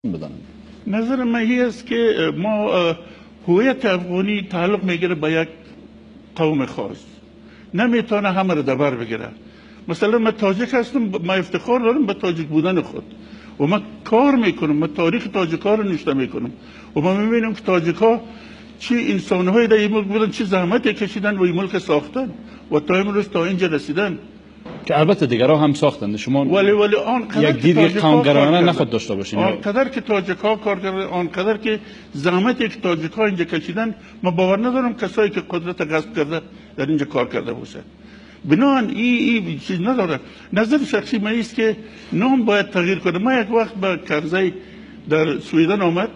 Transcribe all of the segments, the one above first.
بدانم. نظر من این است که ما هویت افغانی تعلق میگیره به یک قوم خاص، نمیتونه همه رو دبر بگیره. مثلا من تاجیک هستم، من افتخار دارم به تاجیک بودن خود و من کار میکنم، من تاریخ تاجیک ها رو نوشته میکنم و من میبینم که تاجیک ها چی انسان های در این ملک بودن، چی زحمتی کشیدن و این ملک ساختن و تا امروز تا اینجا رسیدن که البته دیگرها هم ساختند. شما ولی آنقدر یک دید قومگرایانه نخود داشته باشین. آنقدر که تاجیک ها کار کردن، آنقدر که زحمتی که تاجیک ها اینجا کشیدن، من باور ندارم کسایی که قدرت غصب کرده در اینجا کار کرده باشه. بنابراین این چیز نداره. نظر شخصی من است که نام باید تغییر کنه. من یک وقت به کرزی در سویدن آمد،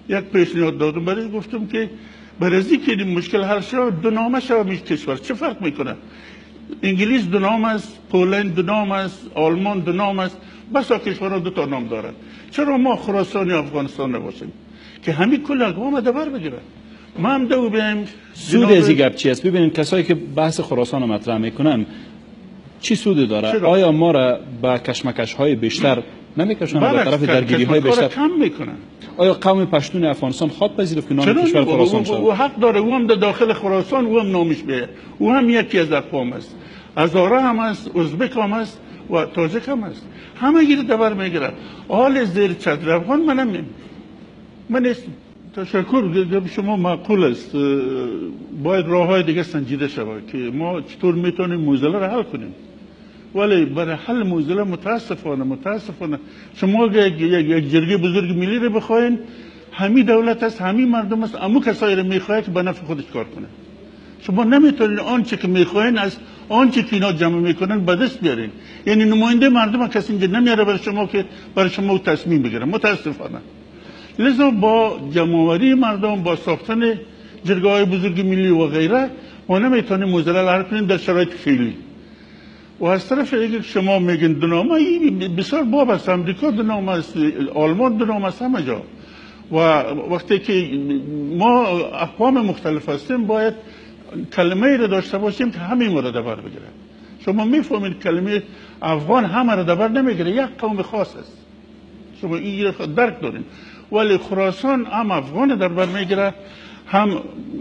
یک پیشنهاد دادم برای گفتم که برای که این مشکل حل شد دو نامه شود می کشور چه فرق میکنه؟ انگلیس دو نام است، پولند دو نام است، آلمان دو نام است، بسا کشورها دو تا نام دارند. چرا ما خراسان افغانستان نباشیم که همین کل اقوام دبر بگیرن؟ ما هم دو بیم. سود از این گپ چی است؟ ببینید کسایی که بحث خراسان مطرح میکنن چی سودی داره؟ چرا؟ آیا ما را با کشمکش های بیشتر نمیکشونن به طرف درگیری های بیشتر؟ کم میکنن. آیا قوم پشتون افغانستان خود پذیرفت که نام کشور خراسان شد؟ او حق داره، او هم در داخل خراسان او هم نامش بیه، او هم یکی از اقوام است. هزاره هم است، ازبک هم است و تاجک هم است. همه گیر دبر میگیرن. حال زیر چتر افغان من نیستم. تشکر، شما معقول است. باید راه های دیگه سنجیده شود که ما چطور میتونیم موزله را حل کنیم. ولی برای حل موزله متاسفانه شما یک جرگه بزرگ ملی رو بخواین، همین دولت است، همین مردم است، امو کسایی رو میخواهد که به نفع خودش کار کنه. شما نمیتونید آنچه که میخواین از آنچه که اینا جمع میکنن به دست بیارین. یعنی نماینده مردم کسی اینجا نمیاره برای شما که برای شما تصمیم بگیره، متاسفانه. لذا با جمع‌آوری مردم، با ساختن جرگه های بزرگ ملی و غیره، ما نمیتونیم موزله حل کنیم در شرایط فعلی. و از طرف دیگه شما میگین دو نامه، این بسیار باب است. امریکا دو نامه است، آلمان دو نامه است، همه جا. و وقتی که ما اقوام مختلف هستیم باید کلمه ای را داشته باشیم که همه ما را دبر بگیره. شما میفهمید کلمه افغان همه را دبر نمیگیره، یک قوم خاص است. شما این را درک دارین. ولی خراسان هم افغان دبر میگیره، هم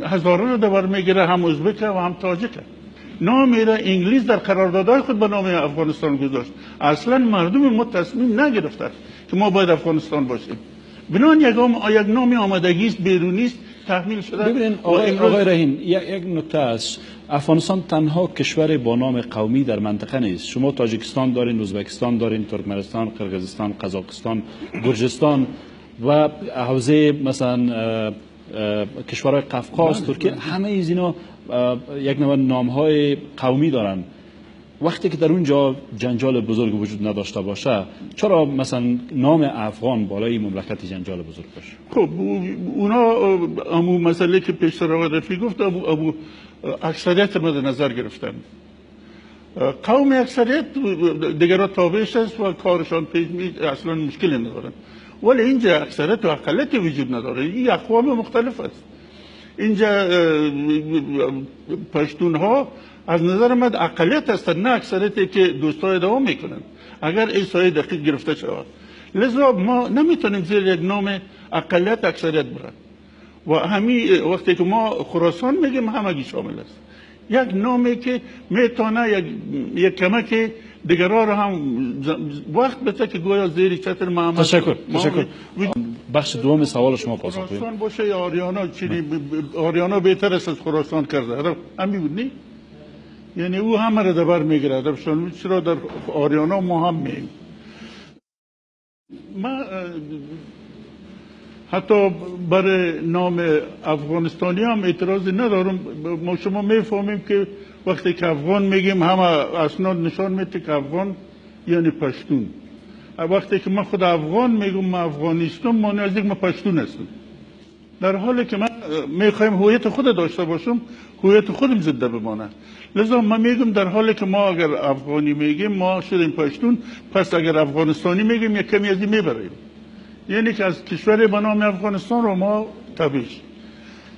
هزاره را دبر میگیره، هم ازبک و هم تاجک. نامی را انگلیس در قراردادهای خود به نام افغانستان گذاشت. اصلا مردم ما تصمیم نگرفتند که ما باید افغانستان باشیم. بنابراین یک نام آمدگی است، بیرونی است، تحمیل شده. ببینید آقای رهین، یک نکته است. افغانستان تنها کشور با نام قومی در منطقه نیست. شما تاجیکستان دارین، ازبکستان دارین، ترکمنستان، قرقیزستان، قزاقستان، گرجستان و حوزه مثلا کشورهای قفقاز، ترکیه، همه از اینا یک نوع نام‌های قومی دارن. وقتی که در اونجا جنجال بزرگ وجود نداشته باشه، چرا مثلا نام افغان بالای مملکت جنجال بزرگ باشه؟ خب اونا امو مسئله که پیشتر آقای رفیع گفت، ابو اکثریت مد نظر گرفتن. قوم اکثریت دیگرها تابعش است و کارشان پیش میاد، اصلا مشکلی ندارن. ولی اینجا اکثریت و اقلیت وجود نداره، این اقوام مختلف است. اینجا پشتون ها از نظر من اقلیت هستند، نه اکثریتی که دوستای دوام میکنن اگر ایسای دقیق گرفته شود. لذا ما نمیتونیم زیر یک نام اقلیت اکثریت برن. و همین وقتی که ما خراسان میگیم همگی شامل است. یک نامی که میتونه یک کمک دیگرها رو هم وقت بده که گویا زیر چتر محمد. تشکر. بخش دوم سوال شما پاسخ بدید. خراسان باشه یا آریانا، آریانا بهتر است از خراسان کرده. همین بود نی؟ یعنی او همه را دبر میگیره. چرا در آریانا ما هم میم. ما حتی برای نام افغانستانی هم اعتراضی ندارم. ما شما میفهمیم که وقتی که افغان میگیم همه اسناد نشان میده که افغان یعنی پشتون. وقتی که من خود افغان میگم، من افغانیستم، ما نزدیک ما پشتون هستم. در حالی که من میخوایم هویت خود داشته باشم، هویت خودم زنده بمانه. لذا من میگم در حالی که ما اگر افغانی میگیم ما شدیم پشتون، پس اگر افغانستانی میگیم یک کمی از این میبریم. یعنی که از کشور به نام افغانستان رو ما تبعیش.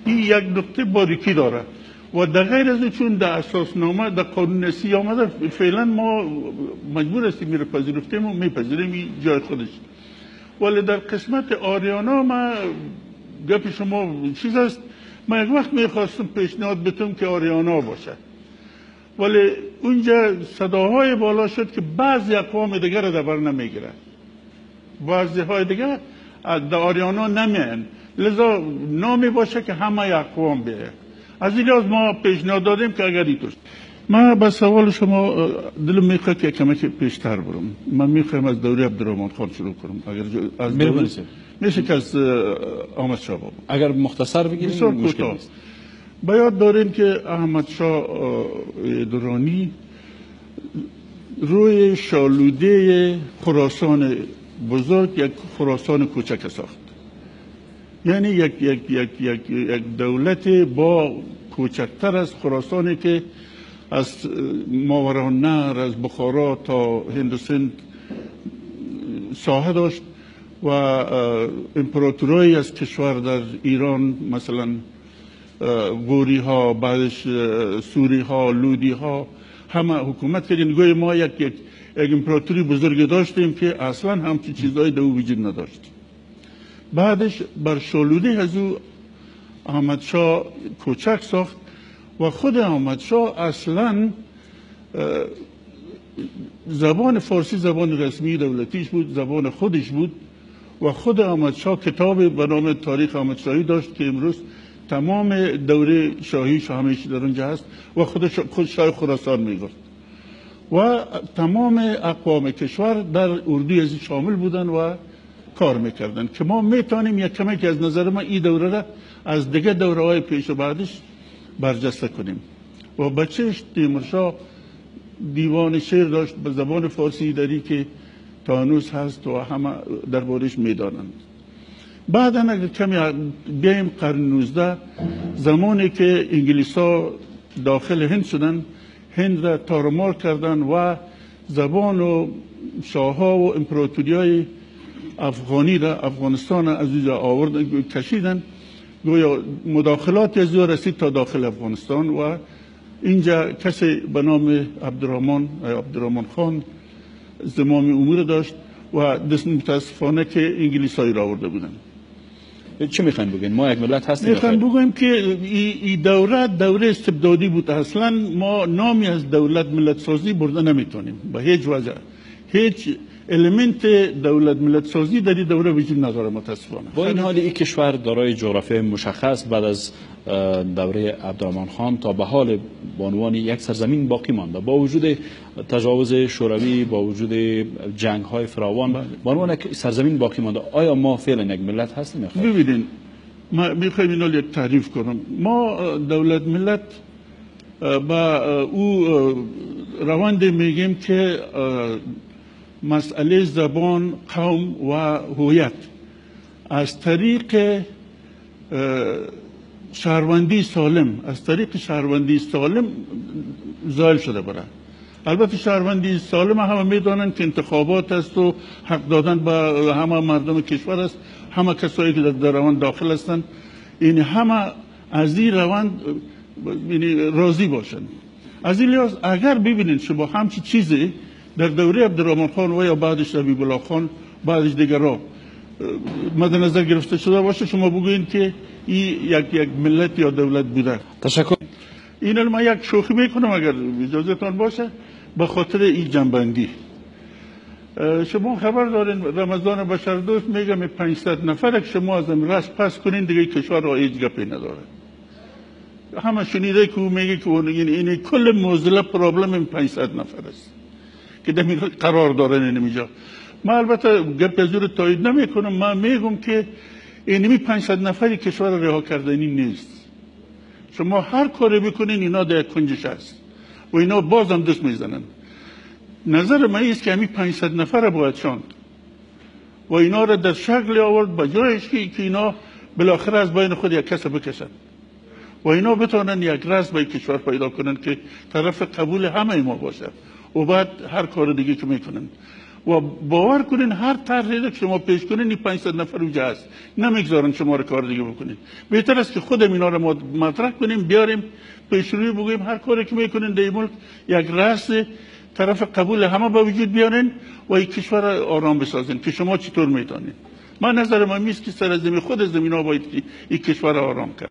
این یک نقطه باریکی داره. و در غیر از چون در اساسنامه در قانون اساسی آمده، فعلا ما مجبور هستیم میره پذیرفتیم و میپذیریم، این جای خودش. ولی در قسمت آریانا ما گپ شما چیز است، من یک وقت میخواستم پیشنهاد بتم که آریانا باشه، ولی اونجا صداهای بالا شد که بعضی اقوام دیگر را در نمیگیره، بعضی های دیگر در آریانا نمیان، لذا نامی باشه که همه اقوام بیه. از این لحاظ ما پیشنهاد دادیم که اگر اینطور. من به سوال شما دلم میخواد که کمی پیشتر برم. من میخوایم از دوره عبدالرحمن خان شروع کنم. اگر از دوره میشه که از احمد شاه بابا اگر مختصر بگیریم مشکل نیست. باید داریم که احمد شاه درانی روی شالوده خراسان بزرگ یک خراسان کوچک ساخت. یعنی یک دولت با کوچکتر از خراسانی که از ماوراءالنهر، از بخارا تا هندوستان ساحه داشت و امپراتورایی از کشور در ایران، مثلا غوری ها، بعدش سوری ها، لودی ها، همه حکومت کردن. گویا ما یک امپراتوری بزرگ داشتیم که اصلا همچین چیزهای در او وجود نداشت. بعدش بر شالوده از او احمد شاه کوچک ساخت و خود احمد شاه اصلا زبان فارسی زبان رسمی دولتیش بود، زبان خودش بود و خود احمد شاه کتاب به نام تاریخ احمد شاهی داشت که امروز تمام دوره شاهیش همیشه در اونجا هست و خود شاه خراسان میگفت و تمام اقوام کشور در اردوی از شامل بودن و کار میکردن که ما میتونیم یک کمی که از نظر ما این دوره را از دیگه دوره های پیش و بعدش برجسته کنیم. و بچهش تیمورشاه دیوان شعر داشت به زبان فارسی داری که تا هنوز هست و همه دربارش میدانند. بعدا اگر کمی بیایم قرن 19 زمانی که انگلیسا داخل هند شدن، هند را تارمار کردن و زبان و شاهها و امپراتوریای افغانی را، افغانستان از اینجا آوردن کشیدن، گویا مداخلات از او رسید تا داخل افغانستان و اینجا کسی به نام عبدالرحمن خان زمام امور داشت و متاسفانه که انگلیسایی را آورده بودن. چه میخواین بگین؟ ما یک ملت هستیم. میخواین بگویم که این دوره استبدادی بود. اصلا ما نامی از دولت ملت سازی برده نمیتونیم به هیچ وجه. هیچ المنت دولت ملت سازی در این دوره وجود نداره متاسفانه. با این حال این کشور دارای جغرافی مشخص بعد از دوره عبدالرحمن خان تا به حال به عنوان یک سرزمین باقی مانده، با وجود تجاوز شوروی، با وجود جنگ های فراوان به عنوان یک سرزمین باقی مانده. آیا ما فعلا یک ملت هستیم؟ ببینید ما میخوایم اینو یک تعریف کنم. ما دولت ملت با او روند میگیم که مسئله زبان، قوم و هویت از طریق شهروندی سالم زائل شده بره. البته شهروندی سالم همه میدانند که انتخابات است و حق دادن به همه مردم کشور است، همه کسایی که در روند داخل هستند این همه از این روند راضی باشند. از این لحاظ اگر ببینید شما همچی چیزی در دوره عبدالرحمن خان و یا بعدش حبیب الله خان بعدش دیگرها مد نظر گرفته شده باشه، شما بگویید که این یک ملت یا دولت بوده. تشکر. این ما یک شوخی میکنم اگر اجازهتان باشه به خاطر این جنبندی. شما خبر دارین رمضان بشردوست میگم 500 نفر که شما از رست پس کنین دیگه کشور را هیچ گپی نداره. همه شنیده که او میگه که این کل موزله پرابلم 500 نفر است که در قرار دارن اینجا. من البته گپ از رو تایید نمی کنم، من میگم که اینمی 500 نفری کشور رها کردنی نیست. شما هر کاری بکنین اینا در کنجش است و اینا باز هم دست میزنن. نظر من است که همی 500 نفر باید شاند و اینا را در شکل آورد به جایش که اینا بالاخره از بین خود یک کس بکشن و اینا بتونن یک رأس به کشور پیدا کنن که طرف قبول همه ما باشه و بعد هر کار دیگه که میکنن و باور کنین هر طرحی که شما پیش کنین این 500 نفر اونجا هست، نمیگذارن شما رو کار دیگه بکنین. بهتر است که خودمون اینا رو مطرح کنیم، بیاریم پیشروی بگویم هر کاری که میکنین در ملک یک رأس طرف قبول همه به وجود بیارین و این کشور آرام بسازین که شما چطور میتونین. من نظر من میست که سر زمین خود زمین ها باید این کشور آرام کرد.